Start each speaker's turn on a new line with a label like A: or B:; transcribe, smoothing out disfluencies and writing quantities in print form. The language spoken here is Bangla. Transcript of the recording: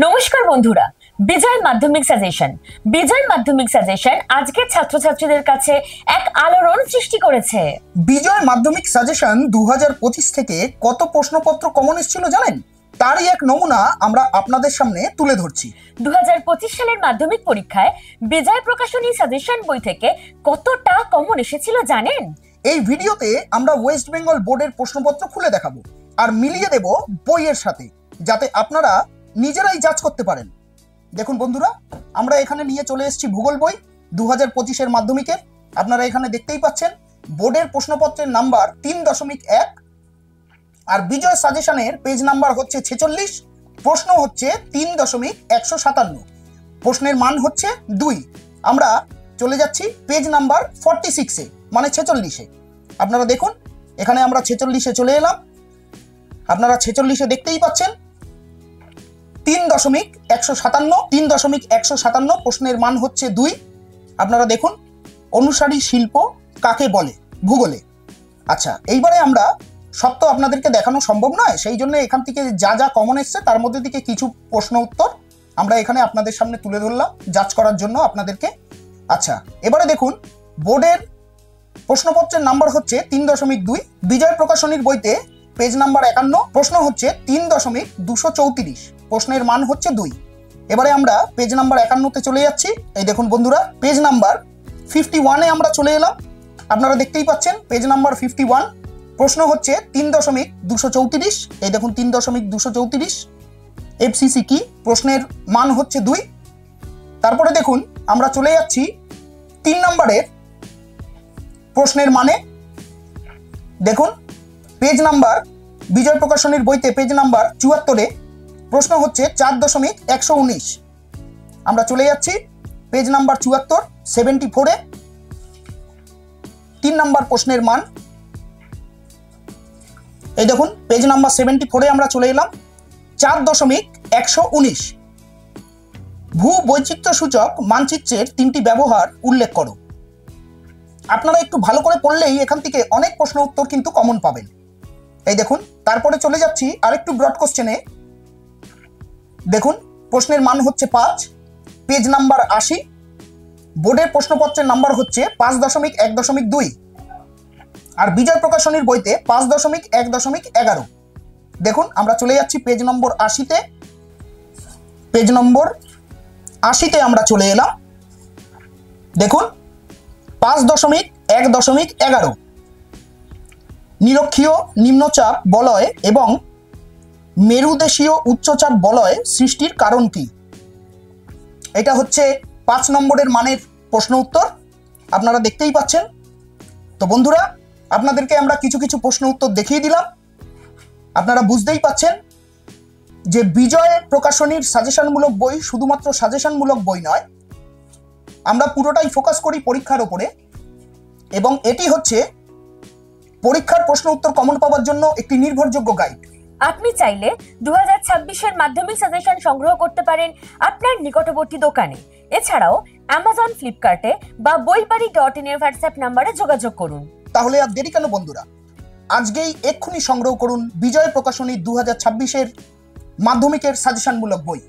A: নমস্কার বন্ধুরা, বিজয় মাধ্যমিক সাজেশন আজকের ছাত্রছাত্রীদের কাছে এক আলোড়ন সৃষ্টি করেছে।
B: বিজয় মাধ্যমিক সাজেশন 2025 থেকে কত প্রশ্নপত্র কমন এসেছিল জানেন? তারই এক নমুনা আমরা আপনাদের সামনে তুলে ধরছি।
A: 2025 সালের মাধ্যমিক পরীক্ষায় বিজয় প্রকাশনী সাজেশন বই থেকে কতটা কমন এসেছিল জানেন?
B: এই ভিডিওতে আমরা ওয়েস্ট বেঙ্গল বোর্ডের প্রশ্নপত্র খুলে দেখাবো আর মিলিয়ে দেব বইয়ের সাথে, যাতে আপনারা নিজেরাই জাজ করতে পারেন। দেখুন বন্ধুরা, আমরা এখানে নিয়ে চলে এসেছি ভূগোল বই 2025 মাধ্যমিকের। আপনারা এখানে দেখতেই পাচ্ছেন বোর্ডের প্রশ্নপত্রের নাম্বার 3.1 আর বিজয় সাজেশনের পেজ নাম্বার হচ্ছে 46, প্রশ্ন হচ্ছে 3.157, প্রশ্নের মান হচ্ছে 2। আমরা চলে যাচ্ছি পেজ নাম্বার 46-এ, মানে 46-এ। আপনারা দেখুন এখানে আমরা 46-এ চলে এলাম। আপনারা 46-এ দেখতেই পাচ্ছেন 3.157 প্রশ্নের মান হচ্ছে 2। আপনারা দেখুন অনুসারী শিল্প কাকে বলে ভূগোলে। আচ্ছা, এইবারে আমরা সব তো আপনাদেরকে দেখানো সম্ভব নয়, সেই জন্য এখান থেকে যা যা কমন এসছে তার মধ্যে থেকে কিছু প্রশ্ন উত্তর আমরা এখানে আপনাদের সামনে তুলে ধরলাম জাজ করার জন্য আপনাদেরকে। আচ্ছা, এবারে দেখুন বোর্ডের প্রশ্নপত্রের নাম্বার হচ্ছে 3.2, বিজয় প্রকাশনীর বইতে পেজ নাম্বার 51, প্রশ্ন হচ্ছে 3.234, প্রশ্নের মান হচ্ছে 2। এবারে আমরা পেজ নাম্বার 51-তে চলে যাচ্ছি। এই দেখুন বন্ধুরা, পেজ নাম্বার 51-এ আমরা চলে এলাম। আপনারা দেখতেই পাচ্ছেন পেজ নাম্বার 51, প্রশ্ন হচ্ছে 3.234। এই দেখুন 3.234 এফসিসি কি, প্রশ্নের মান হচ্ছে 2। তারপরে দেখুন আমরা চলে যাচ্ছি 3 নম্বরের প্রশ্নের মানে। দেখুন পেজ নাম্বার বিজয় প্রকাশনীর বইতে পেজ নাম্বার 74-এ প্রশ্ন হচ্ছে 4.119। আমরা চলে যাচ্ছি পেজ নাম্বার 74-এ 3 নম্বর প্রশ্নের মান। এই দেখুন পেজ নাম্বার 74-এ আমরা চলে এলাম। 4.119 ভূ বৈচিত্র্য সূচক মানচিত্রের 3টি ব্যবহার উল্লেখ করো। আপনারা একটু ভালো করে পড়লেই এখান থেকে অনেক প্রশ্ন উত্তর কিন্তু কমন পাবেন। এই দেখুন তারপরে চলে যাচ্ছি আরেকটু ব্রড কোশ্চেনে। দেখুন প্রশ্নের মান হচ্ছে 5, পেজ নাম্বার 80, বোর্ডের প্রশ্নপত্রের নাম্বার হচ্ছে 5.1.2 আর বিজয় প্রকাশনীর বইতে 5.1.11। দেখুন আমরা চলে যাচ্ছি পেজ নম্বর 80-তে। পেজ নম্বর 80-তে আমরা চলে এলাম। দেখুন 5.1.11 নিরক্ষীয় নিম্নচাপ বলয় এবং মেরুদেশীয় উচ্চচাপ বলয় সৃষ্টির কারণ কি? এটা হচ্ছে 5 নম্বরের মানের প্রশ্ন উত্তর। আপনারা দেখতেই পাচ্ছেন। তো বন্ধুরা, আপনাদেরকে আমরা কিছু কিছু প্রশ্ন উত্তর দেখিয়ে দিলাম। আপনারা বুঝতেই পাচ্ছেন যে বিজয় প্রকাশনীর সাজেশনমূলক বই শুধুমাত্র সাজেশনমূলক বই নয়, আমরা পুরোটাই ফোকাস করি পরীক্ষার ওপরে, এবং এটি হচ্ছে পরীক্ষার প্রশ্ন উত্তর কমন পাওয়ার জন্য একটি নির্ভরযোগ্য গাইড।
A: আপনি চাইলে 2026-এর মাধ্যমিক সাজেশন সংগ্রহ করতে পারেন আপনার নিকটবর্তী দোকানে। এছাড়াও অ্যামাজন, ফ্লিপকার্টে বা বইবাড়ি.in এর হোয়াটসঅ্যাপ নাম্বারে যোগাযোগ করুন।
B: তাহলে আর দেরি কেন বন্ধুরা, আজকেই এক্ষুনি সংগ্রহ করুন বিজয় প্রকাশনী 2026-এর মাধ্যমিকের সাজেশনমূলক বই।